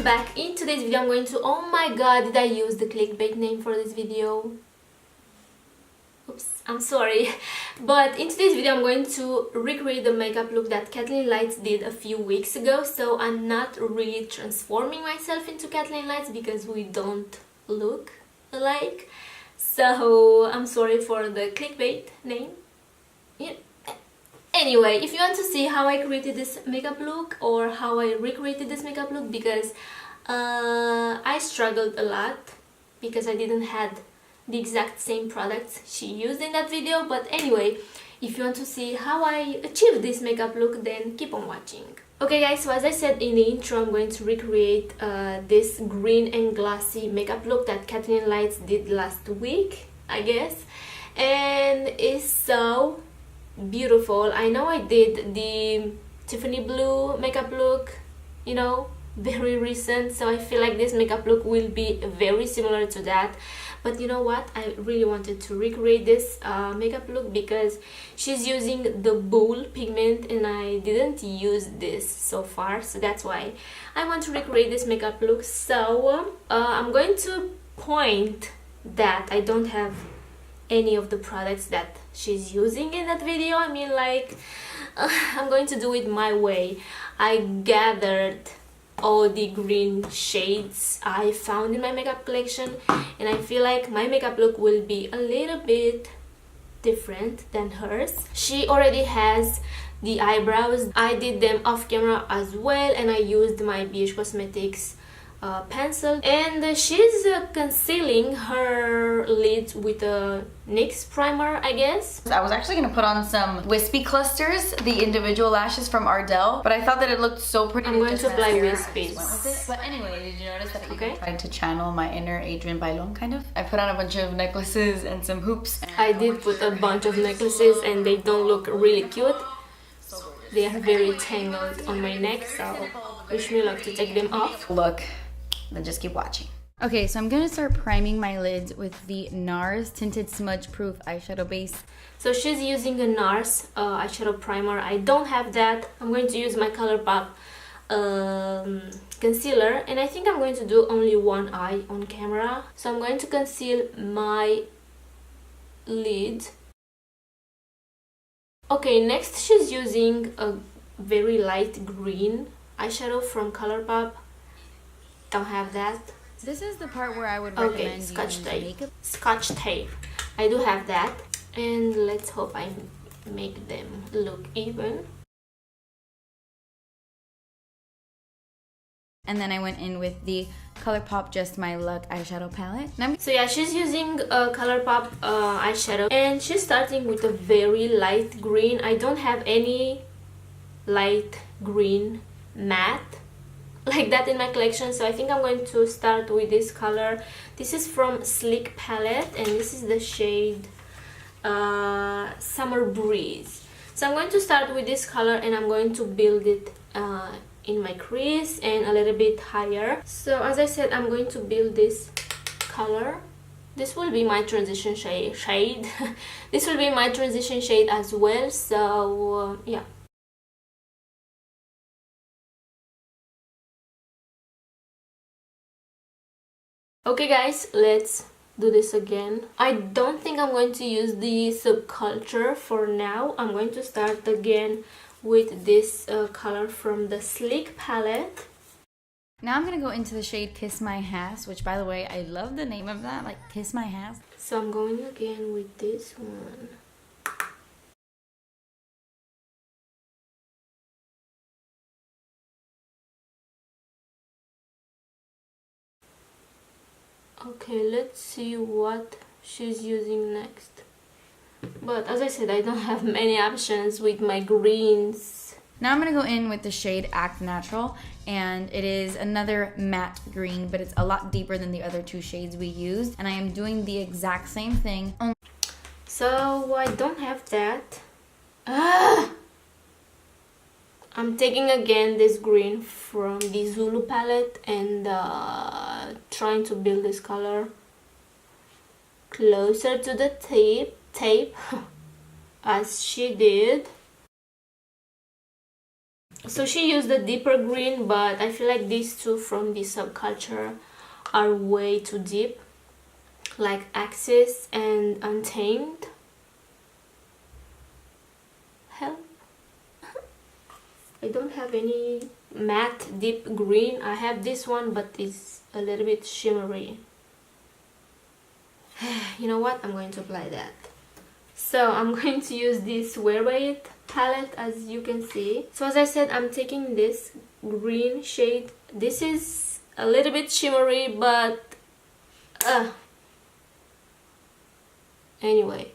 back. In today's video I'm going to, oh my god, did I use the clickbait name for this video? Oops, I'm sorry. But in today's video I'm going to recreate the makeup look that Kathleen Lights did a few weeks ago. So I'm not really transforming myself into Kathleen Lights because we don't look alike. So I'm sorry for the clickbait name. Yeah. Anyway, if you want to see how I created this makeup look or how I recreated this makeup look, because I struggled a lot because I didn't have the exact same products she used in that video. But anyway, if you want to see how I achieved this makeup look, then keep on watching. Okay guys, so as I said in the intro, I'm going to recreate this green and glossy makeup look that Kathleen Lights did last week, I guess. And it's so beautiful. I know I did the Tiffany blue makeup look, you know, very recent, so I feel like this makeup look will be very similar to that. But you know what, I really wanted to recreate this makeup look because she's using the Bull pigment and I didn't use this so far, so that's why I want to recreate this makeup look. So I'm going to point that I don't have any of the products that she's using in that video. I mean, like, I'm going to do it my way. I gathered all the green shades I found in my makeup collection, and I feel like my makeup look will be a little bit different than hers. She already has the eyebrows. I did them off camera as well, and I used my BH Cosmetics pencil, and she's concealing her lids with a NYX primer, I guess. I was actually gonna put on some wispy clusters, the individual lashes from Ardell, but I thought that it looked so pretty. I'm going to apply wispies. But anyway, did you notice that I tried to channel my inner Adrienne Bailon kind of? I put on a bunch of necklaces and some hoops. I did put a bunch of necklaces and they don't look really cute. They are very tangled on my neck, so wish me luck to take them off. Look. Then just keep watching. Okay, so I'm gonna start priming my lids with the NARS Tinted Smudge Proof Eyeshadow Base. So she's using a NARS eyeshadow primer. I don't have that. I'm going to use my Colourpop concealer, and I think I'm going to do only one eye on camera. So I'm going to conceal my lid. Okay, next she's using a very light green eyeshadow from Colourpop. Don't have that. This is the part where I would recommend Scotch tape. makeup. Scotch tape. I do have that, and let's hope I make them look even. And then I went in with the Colourpop Just My Luck eyeshadow palette. So yeah, she's using a Colourpop eyeshadow, and she's starting with a very light green. I don't have any light green matte like that in my collection, so I think I'm going to start with this color. This is from Sleek palette, and this is the shade Summer Breeze. So I'm going to start with this color, and I'm going to build it in my crease and a little bit higher. So as I said, I'm going to build this color. This will be my transition shade. This will be my transition shade as well, so yeah. Okay guys, let's do this again. I don't think I'm going to use the Subculture for now. I'm going to start again with this color from the Sleek palette. Now I'm gonna go into the shade Kiss My Ass, which by the way, I love the name of that, like Kiss My Ass. So I'm going again with this one. Okay, let's see what she's using next. But as I said, I don't have many options with my greens. Now I'm going to go in with the shade Act Natural, and it is another matte green, but it's a lot deeper than the other two shades we used. And I am doing the exact same thing. So I don't have that. I'm taking again this green from the Zulu palette and trying to build this color closer to the tape as she did. So she used a deeper green, but I feel like these two from the Subculture are way too deep, like Axis and Untamed. Help. I don't have any matte deep green. I have this one, but it's a little bit shimmery. You know what? I'm going to apply that. So I'm going to use this Swear by It palette, as you can see. So as I said, I'm taking this green shade. This is a little bit shimmery, but anyway.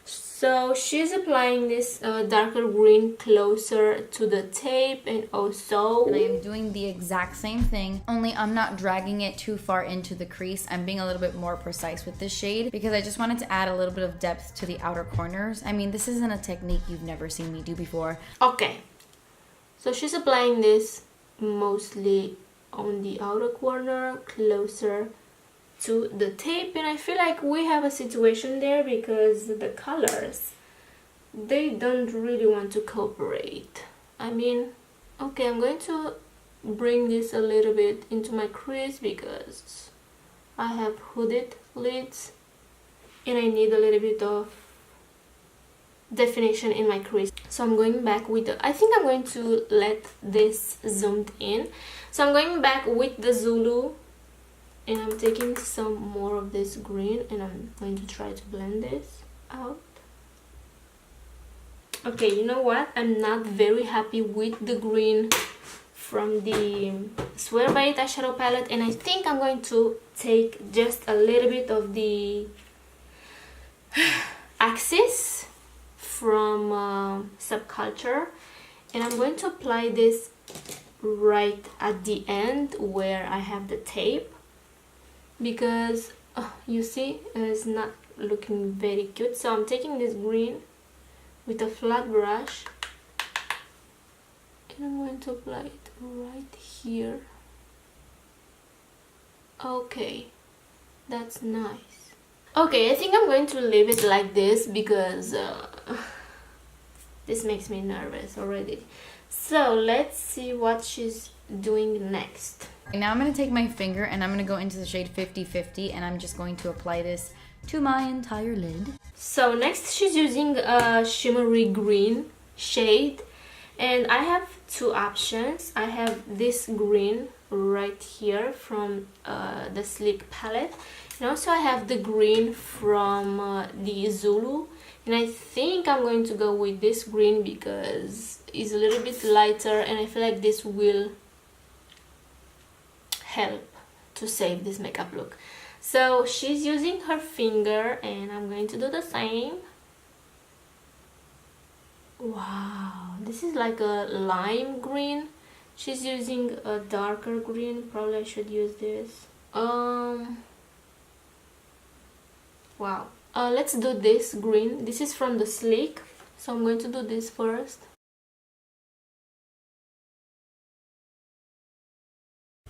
So she's applying this darker green closer to the tape, and also... And I am doing the exact same thing, only I'm not dragging it too far into the crease. I'm being a little bit more precise with this shade because I just wanted to add a little bit of depth to the outer corners. I mean, this isn't a technique you've never seen me do before. Okay, so she's applying this mostly on the outer corner, closer to the tape, and I feel like we have a situation there because the colors, they don't really want to cooperate. I mean, okay, I'm going to bring this a little bit into my crease because I have hooded lids and I need a little bit of definition in my crease. So I'm going back with the, I think I'm going to let this zoomed in. So I'm going back with the Zulu, and I'm taking some more of this green and I'm going to try to blend this out. Okay, you know what? I'm not very happy with the green from the Swear by It eyeshadow palette, and I think I'm going to take just a little bit of the Axis from Subculture, and I'm going to apply this right at the end where I have the tape, because you see it's not looking very cute. So I'm taking this green with a flat brush and I'm going to apply it right here. Okay, that's nice. Okay, I think I'm going to leave it like this because this makes me nervous already. So let's see what she's doing next. Now I'm going to take my finger and I'm going to go into the shade 50-50 and I'm just going to apply this to my entire lid. So next she's using a shimmery green shade, and I have two options. I have this green right here from the Sleek palette, and also I have the green from the Zulu, and I think I'm going to go with this green because it's a little bit lighter and I feel like this will help to save this makeup look. So she's using her finger and I'm going to do the same. Wow, this is like a lime green. She's using a darker green. Probably I should use this. Wow. Let's do this green. This is from the Sleek, so I'm going to do this first.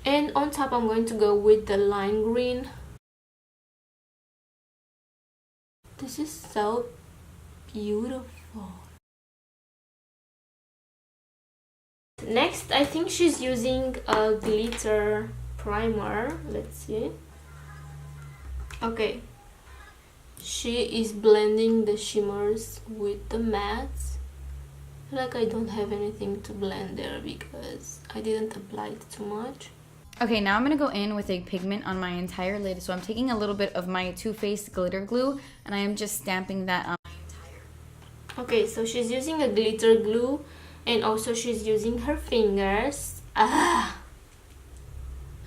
And on top I'm going to go with the lime green. This is so beautiful. Next, I think she's using a glitter primer. Let's see. Okay. She is blending the shimmers with the mattes. I feel like I don't have anything to blend there because I didn't apply it too much. Okay, now I'm going to go in with a pigment on my entire lid. So I'm taking a little bit of my Too Faced glitter glue and I am just stamping that on my entire. Okay, so she's using a glitter glue and also she's using her fingers. I'm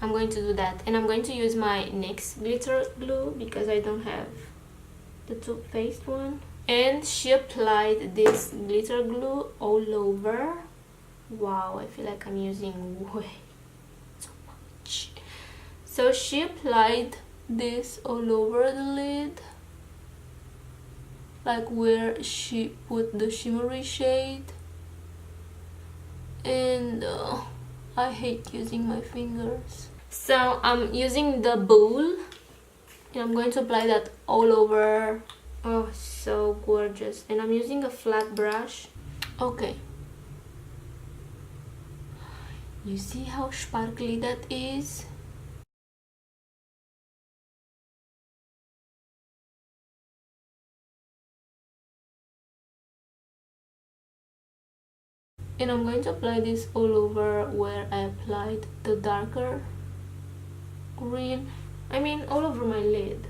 going to do that, and I'm going to use my NYX glitter glue because I don't have the Too Faced one. And she applied this glitter glue all over. Wow, I feel like I'm using way so much. So she applied this all over the lid, like where she put the shimmery shade. And I hate using my fingers. So I'm using the bowl and I'm going to apply that all over. Oh, so gorgeous. And I'm using a flat brush. Okay. You see how sparkly that is? And I'm going to apply this all over where I applied the darker green. I mean, all over my lid.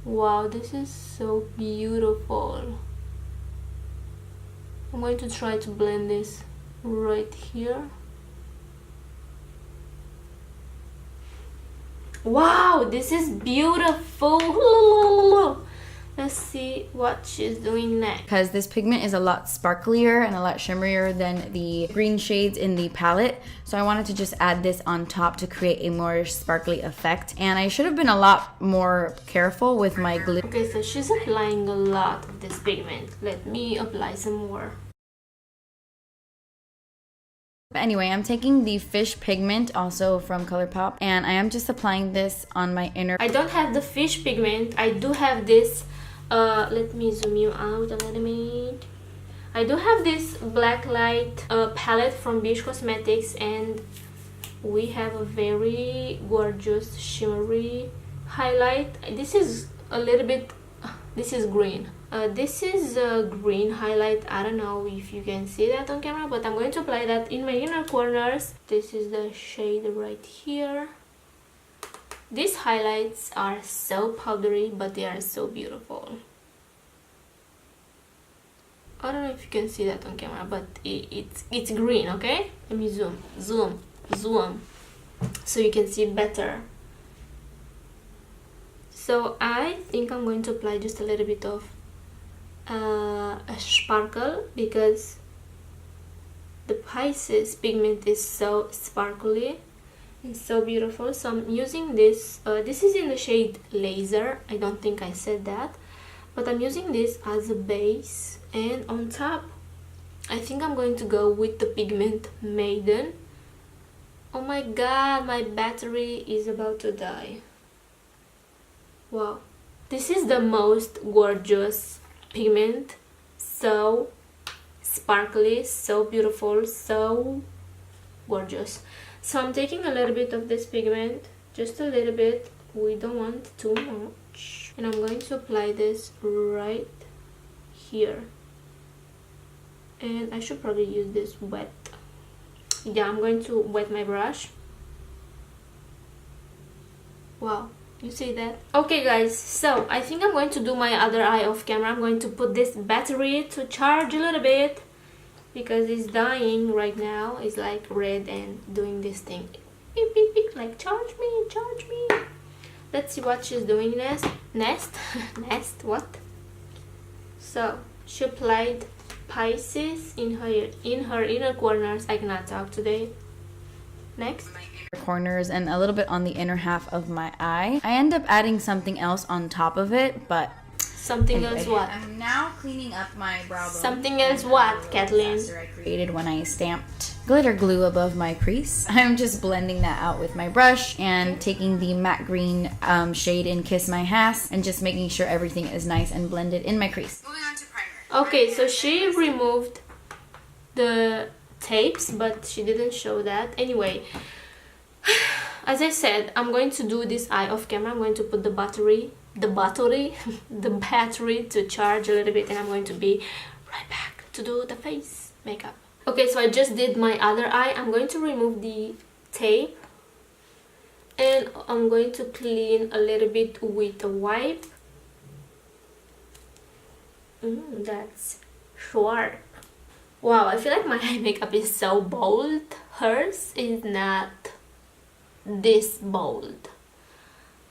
Wow, this is so beautiful. I'm going to try to blend this right here. Wow, this is beautiful. Let's see what she's doing next. Because this pigment is a lot sparklier and a lot shimmerier than the green shades in the palette. So I wanted to just add this on top to create a more sparkly effect. And I should have been a lot more careful with my glitter. Okay, so she's applying a lot of this pigment. Let me apply some more. But anyway, I'm taking the fish pigment also from Colourpop, and I am just applying this on my inner. I don't have the fish pigment. I do have this. Let me zoom you out a little bit. I do have this Blacklight palette from Beach Cosmetics, and we have a very gorgeous shimmery highlight. This is a little bit. This is green. This is a green highlight. I don't know if you can see that on camera, but I'm going to apply that in my inner corners. This is the shade right here. These highlights are so powdery, but they are so beautiful. I don't know if you can see that on camera, but it's green, okay? Let me zoom, so you can see better. So I think I'm going to apply just a little bit of a sparkle, because the Pisces pigment is so sparkly and so beautiful. So I'm using this. This is in the shade Laser. I don't think I said that, but I'm using this as a base, and on top I think I'm going to go with the pigment Maiden. Oh my god, my battery is about to die. Wow, this is the most gorgeous pigment. So sparkly, so beautiful, so gorgeous. So I'm taking a little bit of this pigment, just a little bit. We don't want too much. And I'm going to apply this right here. And I should probably use this wet. Yeah, I'm going to wet my brush. Wow. You see that? Okay guys, so I think I'm going to do my other eye off camera. I'm going to put this battery to charge a little bit, because it's dying right now. It's like red and doing this thing. Beep, beep, beep, like charge me, charge me. Let's see what she's doing next. Next, what? So she applied Pisces in her inner corners. I cannot talk today. Next. Corners and a little bit on the inner half of my eye. I end up adding something else on top of it, but something else what? I'm now cleaning up my brow bone. Something else what, Kathleen? I created when I stamped glitter glue above my crease. I'm just blending that out with my brush and taking the matte green shade in Kiss My Ass and just making sure everything is nice and blended in my crease. Moving on to primer. Okay, so she removed the tapes, but she didn't show that. Anyway, as I said, I'm going to do this eye off camera. I'm going to put the battery to charge a little bit, and I'm going to be right back to do the face makeup. Okay, so I just did my other eye. I'm going to remove the tape, and I'm going to clean a little bit with a wipe. That's sharp. Wow, I feel like my eye makeup is so bold. Hers is not this bold,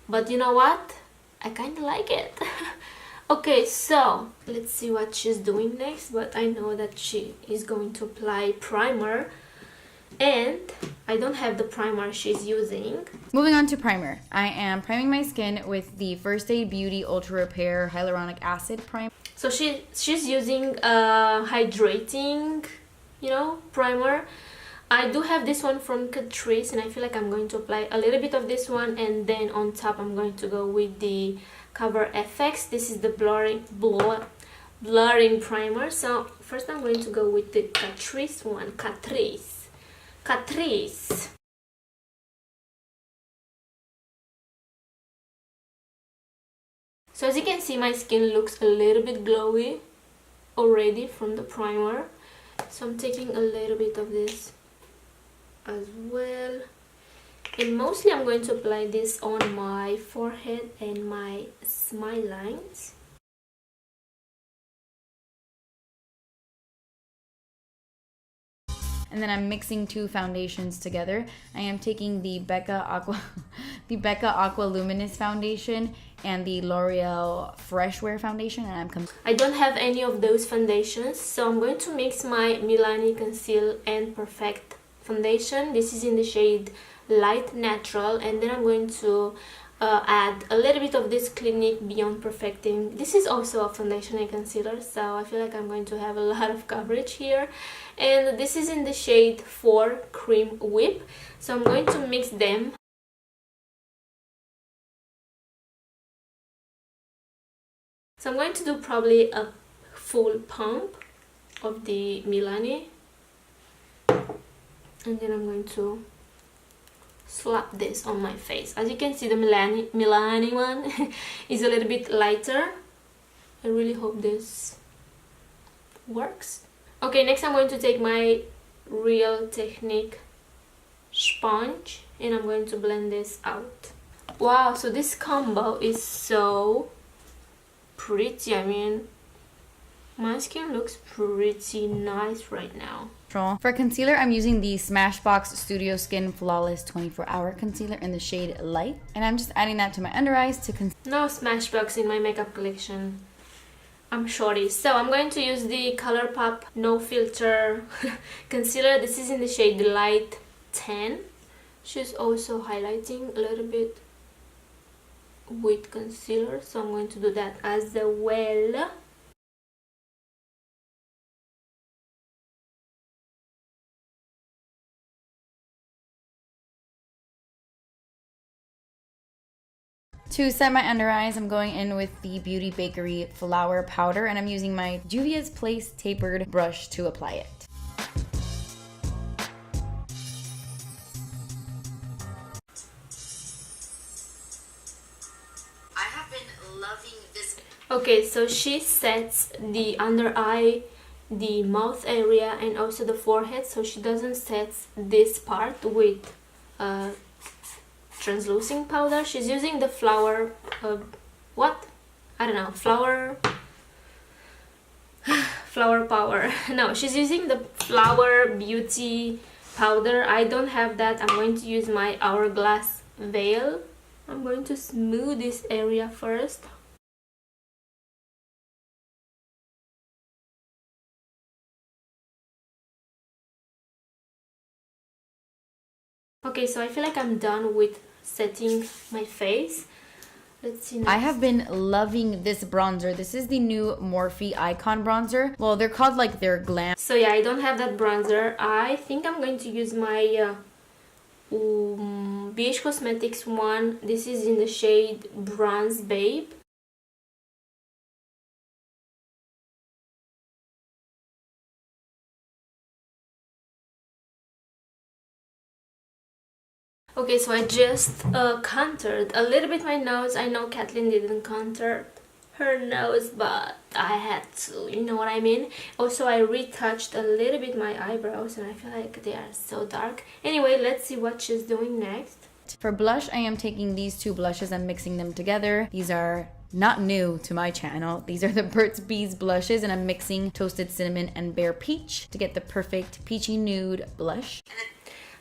but you know what, I kind of like it. Okay, so let's see what she's doing next, but I know that she is going to apply primer, and I don't have the primer she's using. Moving on to primer. I am priming my skin with the First Aid Beauty Ultra Repair Hyaluronic Acid Primer. So she's using a hydrating, primer. I do have this one from Catrice, and I feel like I'm going to apply a little bit of this one, and then on top I'm going to go with the Cover FX. This is the blurring primer. So first I'm going to go with the Catrice one. Catrice. Catrice. So as you can see, my skin looks a little bit glowy already from the primer. So I'm taking a little bit of this as well. And mostly I'm going to apply this on my forehead and my smile lines. And then I'm mixing two foundations together. I am taking the Becca Aqua, the Becca Aqua Luminous foundation and the L'Oreal Fresh Wear foundation, and I don't have any of those foundations, so I'm going to mix my Milani Conceal and Perfect foundation. This is in the shade Light Natural, and then I'm going to add a little bit of this Clinique Beyond Perfecting. This is also a foundation and concealer, so I feel like I'm going to have a lot of coverage here. And this is in the shade 4 Cream Whip, so I'm going to mix them. So I'm going to do probably a full pump of the Milani, and then I'm going to slap this on my face. As you can see, the Milani one is a little bit lighter. I really hope this works. Okay, next I'm going to take my Real Technique sponge and I'm going to blend this out. Wow, so this combo is so pretty. I mean, my skin looks pretty nice right now. For concealer, I'm using the Smashbox Studio Skin Flawless 24-Hour Concealer in the shade Light. And I'm just adding that to my under eyes to conceal. No Smashbox in my makeup collection. I'm shorty. So I'm going to use the Colourpop No Filter Concealer. This is in the shade Light 10. She's also highlighting a little bit with concealer. So I'm going to do that as well. To set my under eyes, I'm going in with the Beauty Bakery Flour Powder, and I'm using my Juvia's Place tapered brush to apply it. I have been loving this. Okay, so she sets the under eye, the mouth area, and also the forehead, so she doesn't set this part with translucent powder. She's using the flower flower power. No, she's using the Flower Beauty powder. I don't have that. I'm going to use my Hourglass Veil. I'm going to smooth this area first. Okay, so I feel like I'm done with setting my face. Let's see next. I have been loving this bronzer. This is the new Morphe Icon bronzer. Well, they're called like their glam. So yeah, I don't have that bronzer. I think I'm going to use my BH Cosmetics one. This is in the shade Bronze Babe. Okay, so I just contoured a little bit my nose. I know Kathleen didn't contour her nose, but I had to, you know what I mean? Also, I retouched a little bit my eyebrows and I feel like they are so dark. Anyway, let's see what she's doing next. For blush, I am taking these two blushes and mixing them together. These are not new to my channel. These are the Burt's Bees blushes, and I'm mixing Toasted Cinnamon and Bare Peach to get the perfect peachy nude blush.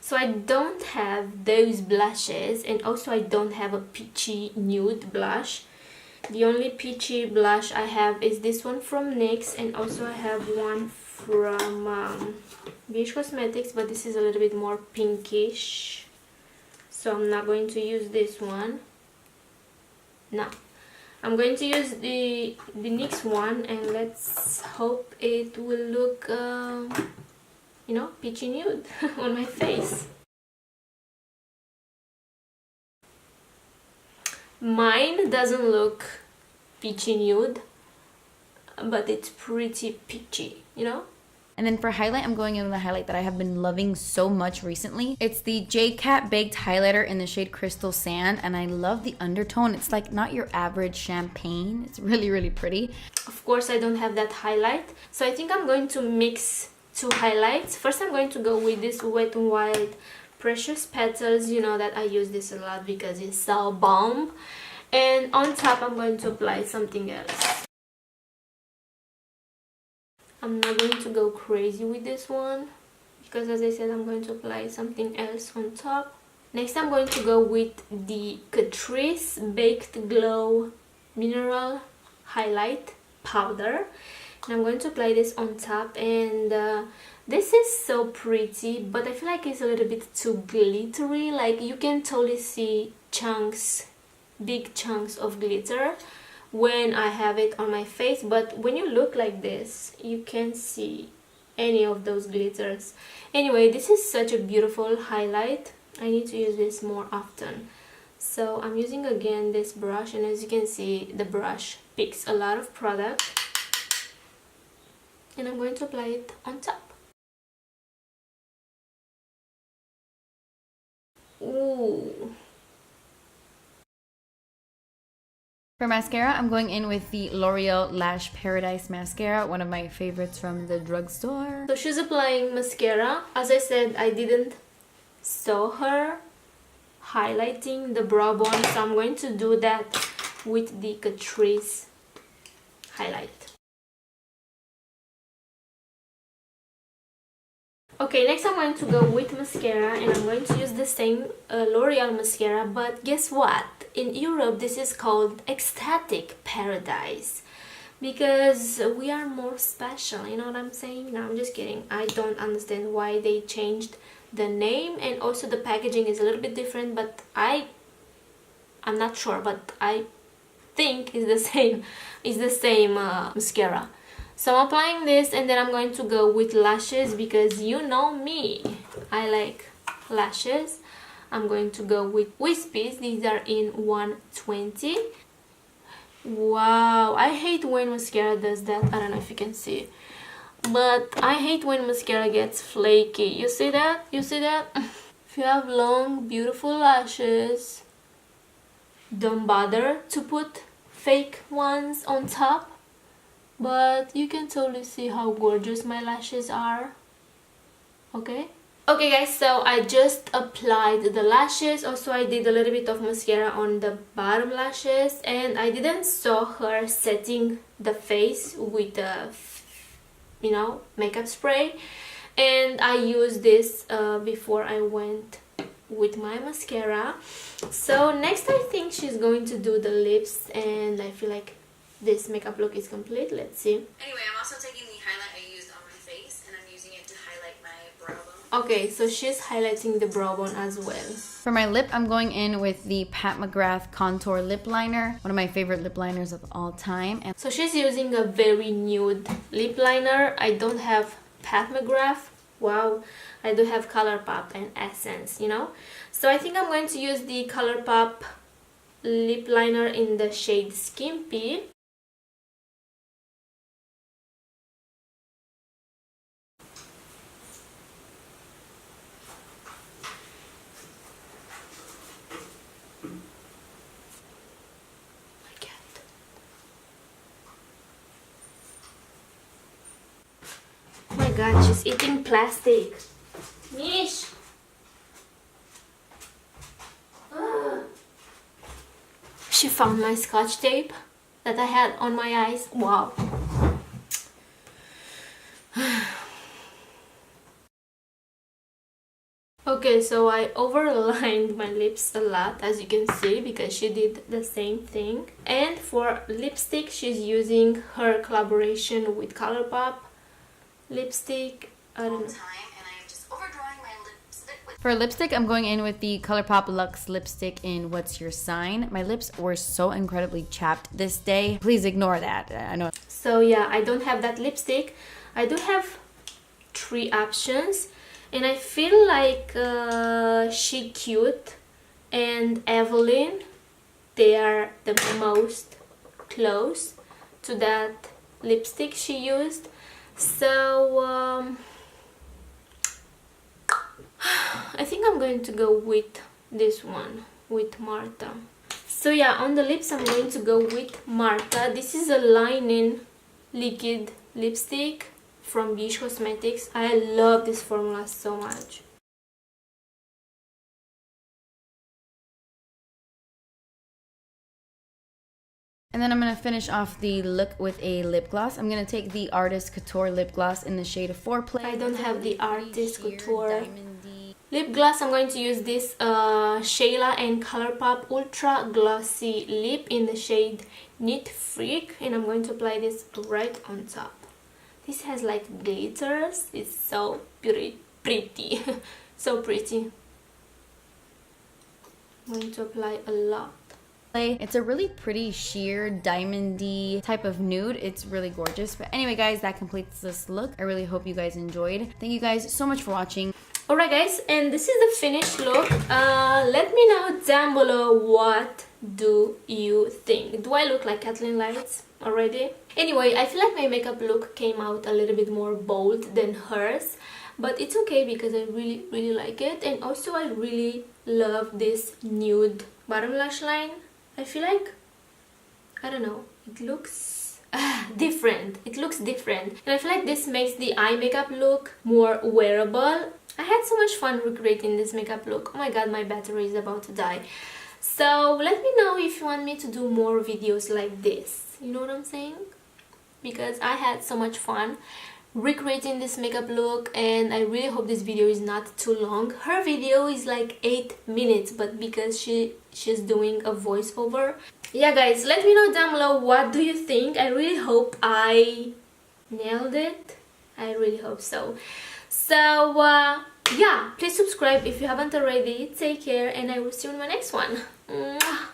So I don't have those blushes, and also I don't have a peachy nude blush. The only peachy blush I have is this one from NYX, and also I have one from BH Cosmetics, but this is a little bit more pinkish. So I'm not going to use this one. No. I'm going to use the NYX one, and let's hope it will look you know, peachy nude on my face. Mine doesn't look peachy nude, but it's pretty peachy, you know? And then for highlight, I'm going in with a highlight that I have been loving so much recently. It's the J-Cat Baked Highlighter in the shade Crystal Sand, and I love the undertone. It's like not your average champagne. It's really, really pretty. Of course, I don't have that highlight, so I think I'm going to mix two highlights. First, I'm going to go with this Wet n Wild Precious Petals. You know that I use this a lot because it's so bomb. And on top, I'm going to apply something else. I'm not going to go crazy with this one because, as I said, I'm going to apply something else on top. Next, I'm going to go with the Catrice Baked Glow Mineral Highlight Powder. And I'm going to apply this on top, and this is so pretty, but I feel like it's a little bit too glittery. Like, you can totally see chunks, big chunks of glitter when I have it on my face, but when you look like this, you can't see any of those glitters. Anyway, this is such a beautiful highlight. I need to use this more often. So I'm using again this brush, and as you can see, the brush picks a lot of product, and I'm going to apply it on top. Ooh. For mascara, I'm going in with the L'Oreal Lash Paradise Mascara, one of my favorites from the drugstore. So she's applying mascara. As I said, I didn't saw her highlighting the brow bone, so I'm going to do that with the Catrice highlight. Okay, next I'm going to go with mascara, and I'm going to use the same L'Oreal mascara, but guess what? In Europe, this is called Ecstatic Paradise because we are more special, you know what I'm saying? No, I'm just kidding. I don't understand why they changed the name, and also the packaging is a little bit different, but I'm not sure, but I think it's the same mascara. So I'm applying this, and then I'm going to go with lashes because you know me, I like lashes. I'm going to go with Wispies. These are in 120. Wow, I hate when mascara does that. I don't know if you can see, but I hate when mascara gets flaky. You see that? You see that? If you have long, beautiful lashes, don't bother to put fake ones on top. But you can totally see how gorgeous my lashes are. Okay? Okay guys, so I just applied the lashes. Also, I did a little bit of mascara on the bottom lashes, and I didn't saw her setting the face with the, you know, makeup spray, and I used this before I went with my mascara. So next, I think she's going to do the lips, and I feel like this makeup look is complete. Let's see. Anyway, I'm also taking the highlight I used on my face, and I'm using it to highlight my brow bone. Okay, so she's highlighting the brow bone as well. For my lip, I'm going in with the Pat McGrath Contour Lip Liner, one of my favorite lip liners of all time. And so she's using a very nude lip liner. I don't have Pat McGrath. Wow, I do have Colourpop and Essence, you know. So I think I'm going to use the Colourpop lip liner in the shade Skimpy. Oh my god, she's eating plastic. Mish! She found my Scotch tape that I had on my eyes. Wow. Okay, so I overlined my lips a lot, as you can see, because she did the same thing. And for lipstick, she's using her collaboration with Colourpop lipstick. I don't know. for lipstick, I'm going in with the Colourpop Luxe lipstick in What's Your Sign. My lips were so incredibly chapped this day. Please ignore that. I know. So yeah, I don't have that lipstick. I do have 3 options, and I feel like She Cute and Evelyn, they are the most close to that lipstick she used. So I think I'm going to go with this one, with Martha. So yeah, on the lips I'm going to go with Martha. This is a line-in liquid lipstick from Beach Cosmetics. I love this formula so much. And then I'm going to finish off the look with a lip gloss. I'm going to take the Artist Couture lip gloss in the shade Foreplay. I don't have the Artist Couture lip gloss. I'm going to use this Shayla and Colourpop Ultra Glossy Lip in the shade Knit Freak. And I'm going to apply this right on top. This has like glitters. It's so pretty. So pretty. I'm going to apply a lot. It's a really pretty sheer diamondy type of nude. It's really gorgeous. But anyway guys, that completes this look. I really hope you guys enjoyed. Thank you guys so much for watching. Alright guys, and this is the finished look. Let me know down below, what do you think? Do I look like Kathleen Lights already? Anyway, I feel like my makeup look came out a little bit more bold than hers, but it's okay because I really like it. And also I really love this nude bottom lash line. I feel like, I don't know, it looks different. It looks different. And I feel like this makes the eye makeup look more wearable. I had so much fun recreating this makeup look. Oh my god, my battery is about to die. So let me know if you want me to do more videos like this. You know what I'm saying? Because I had so much fun recreating this makeup look, and I really hope this video is not too long. Her video is like 8 minutes, but because she's doing a voiceover. Yeah guys, let me know down below, what do you think? I really hope I nailed it. I really hope so. So yeah, please subscribe if you haven't already. Take care, and I will see you in my next one. Mwah.